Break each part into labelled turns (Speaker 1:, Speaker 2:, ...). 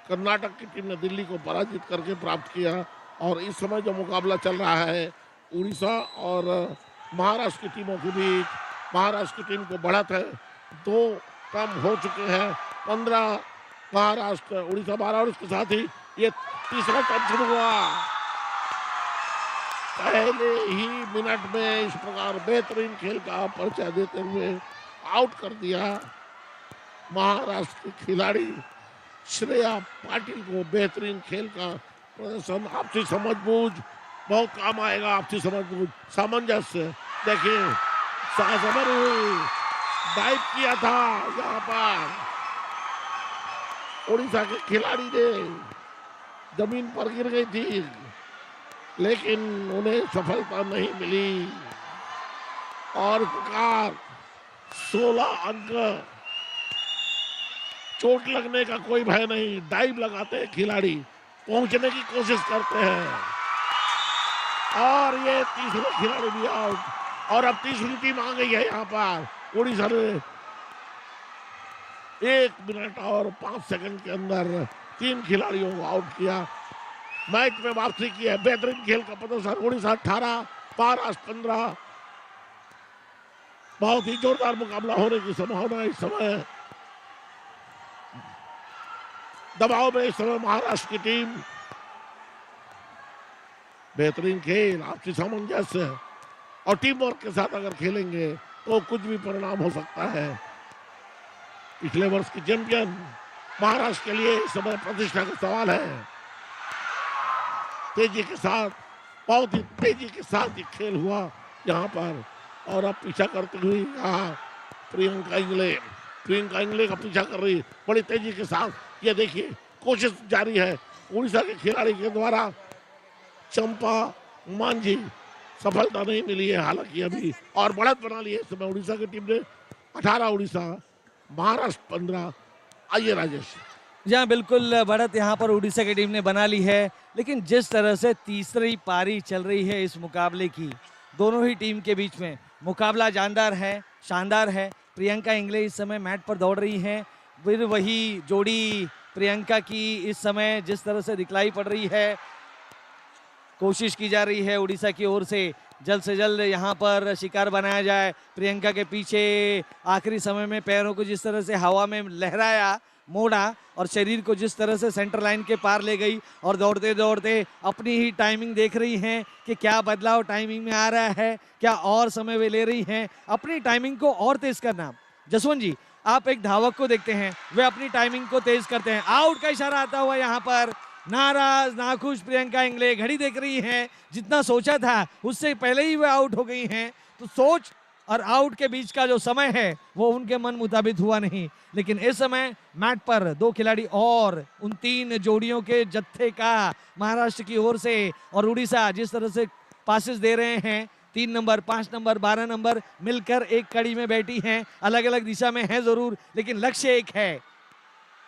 Speaker 1: कर्नाटक की टीम ने दिल्ली को पराजित करके प्राप्त किया। और इस समय जो मुकाबला चल रहा है उड़ीसा और महाराष्ट्र की टीमों के बीच, महाराष्ट्र की टीम को बढ़त है, 2 कम हो चुके हैं, 15 महाराष्ट्र, उड़ीसा 12। और इसके साथ ही ये तीसरा टर्म शुरू हुआ। पहले ही मिनट में इस प्रकार बेहतरीन खेल का परिचय देते हुए आउट कर दिया महाराष्ट्र की खिलाड़ी श्रेया पाटिल को। बेहतरीन खेल का प्रदर्शन, आपसी समझबूझ बहुत काम आएगा, आपसी समझबूझ, सामंजस्य। देखिए डाइव किया था यहाँ पर उड़ीसा के खिलाड़ी ने, जमीन पर गिर गई थी लेकिन उन्हें सफलता नहीं मिली। और प्रकार 16 अंक, चोट लगने का कोई भय नहीं, डाइव लगाते हैं खिलाड़ी, पहुंचने की कोशिश करते हैं। और ये तीसरे खिलाड़ी भी आउट। और अब तीसरी टीम आ गई है यहाँ पर। उड़ीसा ने 1 मिनट और 5 सेकंड के अंदर 3 खिलाड़ियों को आउट किया, मैच में वापसी की है। बेहतरीन खेल का प्रदर्शन, उड़ीसा 18, महाराष्ट्र 15। बहुत ही जोरदार मुकाबला होने की संभावना इस समय। दबाव में इस समय महाराष्ट्र की टीम। बेहतरीन खेल, आपसी सामंजस्य और टीम वर्क के साथ अगर खेलेंगे तो कुछ भी परिणाम हो सकता है। पिछले वर्ष की चैंपियन महाराष्ट्र के लिए इस समय प्रतिष्ठा का सवाल है। तेजी के साथ, बहुत ही तेजी के साथ ये खेल हुआ यहाँ पर। और अब पीछा करते हुए यहाँ प्रियंका इंगले का पीछा कर रही बड़ी तेजी के साथ। ये देखिए कोशिश जारी है उड़ीसा के खिलाड़ी के द्वारा। चंपा मांझी, सफलता नहीं मिली है हालांकि अभी, और बढ़त बना ली है इस समय उड़ीसा की टीम ने। 18 उड़ीसा, महाराष्ट्र 15। आइए राजेश।
Speaker 2: जहाँ बिल्कुल बढ़त यहाँ पर उड़ीसा की टीम ने बना ली है, लेकिन जिस तरह से तीसरी पारी चल रही है इस मुकाबले की, दोनों ही टीम के बीच में मुकाबला जानदार है, शानदार है। प्रियंका इंगले इस समय मैट पर दौड़ रही हैं, फिर वही जोड़ी प्रियंका की इस समय जिस तरह से दिखलाई पड़ रही है, कोशिश की जा रही है उड़ीसा की ओर से जल्द यहाँ पर शिकार बनाया जाए। प्रियंका के पीछे आखिरी समय में पैरों को जिस तरह से हवा में लहराया, मोड़ा और शरीर को जिस तरह से सेंटर लाइन के पार ले गई और दौड़ते दौड़ते अपनी ही टाइमिंग देख रही हैं कि क्या बदलाव टाइमिंग में आ रहा है, क्या और समय वे ले रही हैं अपनी टाइमिंग को और तेज करना। जसवंत जी, आप एक धावक को देखते हैं, वे अपनी टाइमिंग को तेज करते हैं। आउट का इशारा आता हुआ यहाँ पर नाराज नाखुश प्रियंका इंगले घड़ी देख रही हैं, जितना सोचा था उससे पहले ही वे आउट हो गई हैं। तो सोच और आउट के बीच का जो समय है वो उनके मन मुताबिक हुआ नहीं। लेकिन इस समय मैट पर 2 खिलाड़ी और उन 3 जोड़ियों के जत्थे का महाराष्ट्र की ओर से, और उड़ीसा जिस तरह से पासेस दे रहे हैं, 3 नंबर, 5 नंबर, 12 नंबर मिलकर एक कड़ी में बैठी हैं, अलग अलग दिशा में है जरूर, लेकिन लक्ष्य एक है,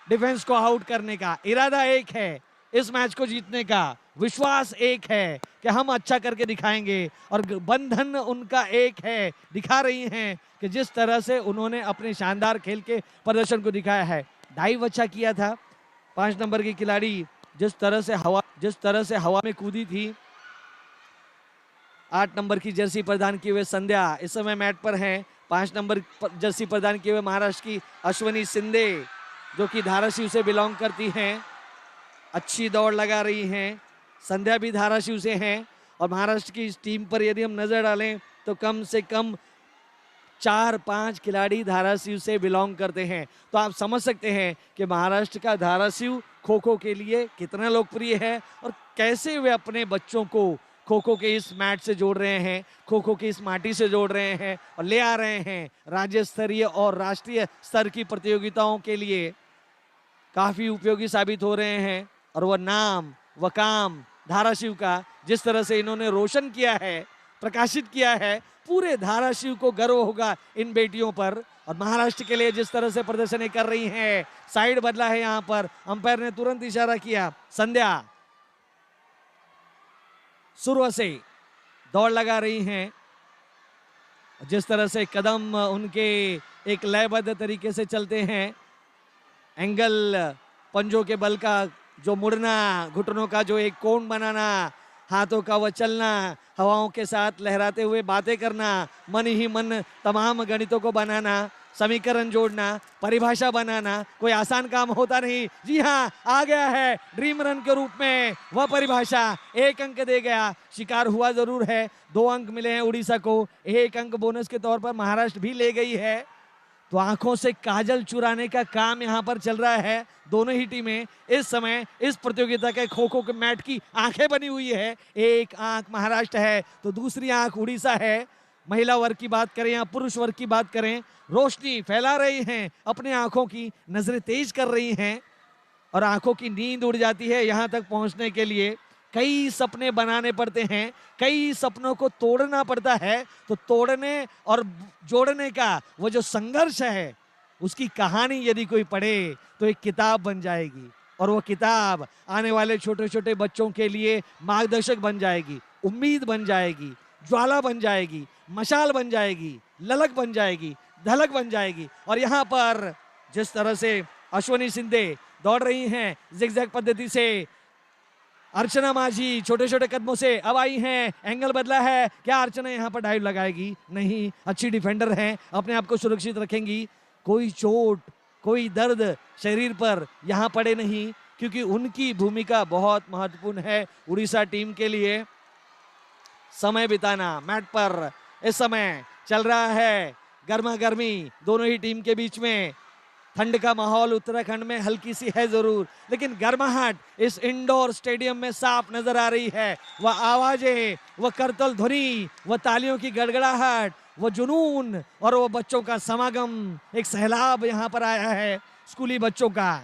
Speaker 2: डिफेंस को आउट करने का इरादा एक है, इस मैच को जीतने का विश्वास एक है कि हम अच्छा करके दिखाएंगे। और बंधन उनका एक है, दिखा रही हैं कि जिस तरह से उन्होंने अपने शानदार खेल के प्रदर्शन को दिखाया है। डाइव अच्छा किया था 5 नंबर की खिलाड़ी, जिस तरह से हवा में कूदी थी। 8 नंबर की जर्सी प्रदान किए हुए संध्या इस समय मैट पर हैं। 5 नंबर जर्सी प्रदान किए हुए महाराष्ट्र की अश्वनी सिंधे, जो कि धाराशिव से बिलोंग करती हैं, अच्छी दौड़ लगा रही हैं। संध्या भी धाराशिव से हैं। और महाराष्ट्र की इस टीम पर यदि हम नजर डालें तो कम से कम 4-5 खिलाड़ी धाराशिव से बिलोंग करते हैं। तो आप समझ सकते हैं कि महाराष्ट्र का धाराशिव खो खो के लिए कितना लोकप्रिय है और कैसे वे अपने बच्चों को खो खो के इस मैच से जोड़ रहे हैं, खो खो की इस माटी से जोड़ रहे हैं और ले आ रहे हैं राज्य स्तरीय और राष्ट्रीय स्तर की प्रतियोगिताओं के लिए। काफी उपयोगी साबित हो रहे हैं। और वह नाम वह काम धाराशिव का जिस तरह से इन्होंने रोशन किया है, प्रकाशित किया है, पूरे धाराशिव को गर्व होगा इन बेटियों पर। और महाराष्ट्र के लिए जिस तरह से प्रदर्शन कर रही हैं, साइड बदला है यहाँ पर, अंपायर ने तुरंत इशारा किया। संध्या शुरू से दौड़ लगा रही हैं, जिस तरह से कदम उनके एक लयबद्ध तरीके से चलते हैं, एंगल पंजों के बल का जो मुड़ना, घुटनों का जो एक कोण बनाना, हाथों का वह चलना, हवाओं के साथ लहराते हुए बातें करना, मन ही मन तमाम गणितों को बनाना, समीकरण जोड़ना, परिभाषा बनाना कोई आसान काम होता नहीं। जी हाँ, आ गया है ड्रीम रन के रूप में वह परिभाषा। 1 अंक दे गया, शिकार हुआ जरूर है। 2 अंक मिले हैं उड़ीसा को, 1 अंक बोनस के तौर पर महाराष्ट्र भी ले गई है। तो आंखों से काजल चुराने का काम यहां पर चल रहा है। दोनों ही टीमें इस समय इस प्रतियोगिता के खो खो के मैट की आंखें बनी हुई है। एक आंख महाराष्ट्र है तो दूसरी आंख उड़ीसा है। महिला वर्ग की बात करें या पुरुष वर्ग की बात करें, रोशनी फैला रही हैं, अपने आंखों की नजरें तेज कर रही हैं और आंखों की नींद उड़ जाती है। यहां तक पहुंचने के लिए कई सपने बनाने पड़ते हैं, कई सपनों को तोड़ना पड़ता है। तो तोड़ने और जोड़ने का वो जो संघर्ष है, उसकी कहानी यदि कोई पढ़े तो एक किताब बन जाएगी और वो किताब आने वाले छोटे छोटे बच्चों के लिए मार्गदर्शक बन जाएगी, उम्मीद बन जाएगी, ज्वाला बन जाएगी, मशाल बन जाएगी, ललक बन जाएगी, धलक बन जाएगी। और यहाँ पर जिस तरह से अश्वनी सिंधे दौड़ रही हैं जिगजैग पद्धति से, अर्चना माझी छोटे छोटे कदमों से अब आई हैं, एंगल बदला है, क्या अर्चना यहाँ पर डाइव लगाएगी? नहीं, अच्छी डिफेंडर हैं, अपने आप को सुरक्षित रखेंगी। कोई चोट, कोई दर्द शरीर पर यहाँ पड़े नहीं, क्योंकि उनकी भूमिका बहुत महत्वपूर्ण है उड़ीसा टीम के लिए। समय बिताना मैट पर इस समय चल रहा है, गर्मा गर्मी दोनों ही टीम के बीच में। ठंड का माहौल उत्तराखंड में हल्की सी है जरूर, लेकिन गर्माहट इस इंडोर स्टेडियम में साफ नजर आ रही है। वह आवाजें, वह करतल ध्वनि, वह तालियों की गड़गड़ाहट, वह जुनून और वह बच्चों का समागम, एक सैलाब यहां पर आया है स्कूली बच्चों का।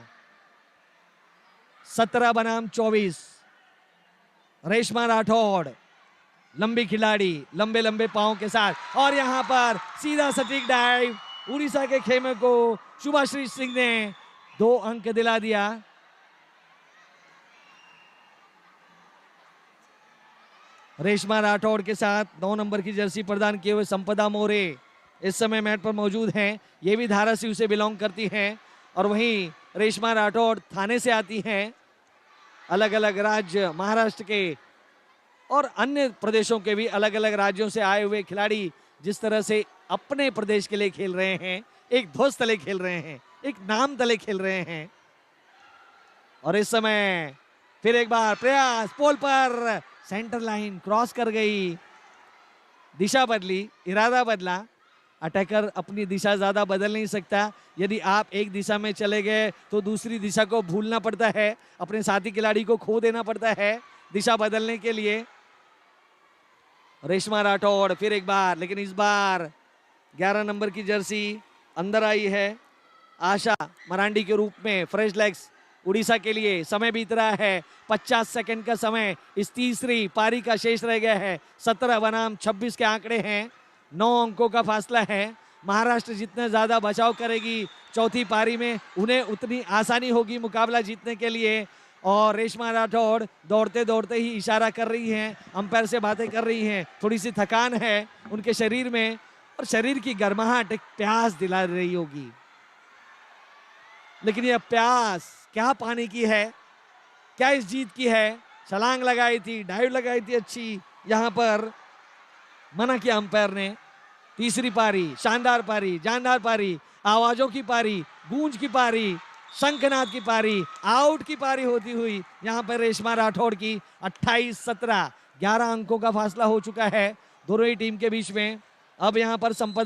Speaker 2: 17 बनाम 24। रेशमा राठौड़ लंबी खिलाड़ी, लंबे लंबे पांव के साथ, और यहां पर सीधा सटीक डाइव। उड़ीसा के खेमे को शुभाश्री सिंह ने 2 अंक दिला दिया। रेशमा राठौड़ के साथ 9 नंबर की जर्सी प्रदान किए हुए संपदा मोरे इस समय मैट पर मौजूद हैं। ये भी धाराशिव से बिलोंग करती हैं और वहीं रेशमा राठौड़ थाने से आती हैं। अलग अलग राज्य, महाराष्ट्र के और अन्य प्रदेशों के भी अलग अलग राज्यों से आए हुए खिलाड़ी जिस तरह से अपने प्रदेश के लिए खेल रहे हैं, एक ध्वज तले खेल रहे हैं, एक नाम तले खेल रहे हैं। और इस समय फिर एक बार प्रयास, पोल पर सेंटर लाइन क्रॉस कर गई, दिशा बदली, इरादा बदला। अटैकर अपनी दिशा ज्यादा बदल नहीं सकता। यदि आप एक दिशा में चले गए तो दूसरी दिशा को भूलना पड़ता है, अपने साथी खिलाड़ी को खो देना पड़ता है दिशा बदलने के लिए। रेशमा राठौड़ फिर एक बार, लेकिन इस बार 11 नंबर की जर्सी अंदर आई है आशा मरांडी के रूप में। फ्रेश लेग्स उड़ीसा के लिए। समय बीत रहा है, 50 सेकंड का समय इस तीसरी पारी का शेष रह गया है। 17 बनाम 26 के आंकड़े हैं, 9 अंकों का फासला है। महाराष्ट्र जितना ज्यादा बचाव करेगी चौथी पारी में, उन्हें उतनी आसानी होगी मुकाबला जीतने के लिए। और रेशमा राठौड़ दौड़ते दौड़ते ही इशारा कर रही हैं, अंपायर से बातें कर रही हैं। थोड़ी सी थकान है उनके शरीर में और शरीर की गर्माहट एक प्यास दिला रही होगी, लेकिन यह प्यास क्या पानी की है, क्या इस जीत की है? छलांग लगाई थी, डाइव लगाई थी अच्छी, यहां पर मना किया अंपायर ने। तीसरी पारी, शानदार पारी, जानदार पारी, आवाजों की पारी, गूंज की पारी, शंखनाद की पारी, आउट की पारी होती हुई यहां पर रेशमा राठौड़ की 28-17, 11 अंकों का फासला हो चुका है दोनों ही टीम के बीच में। अब यहां पर संपदा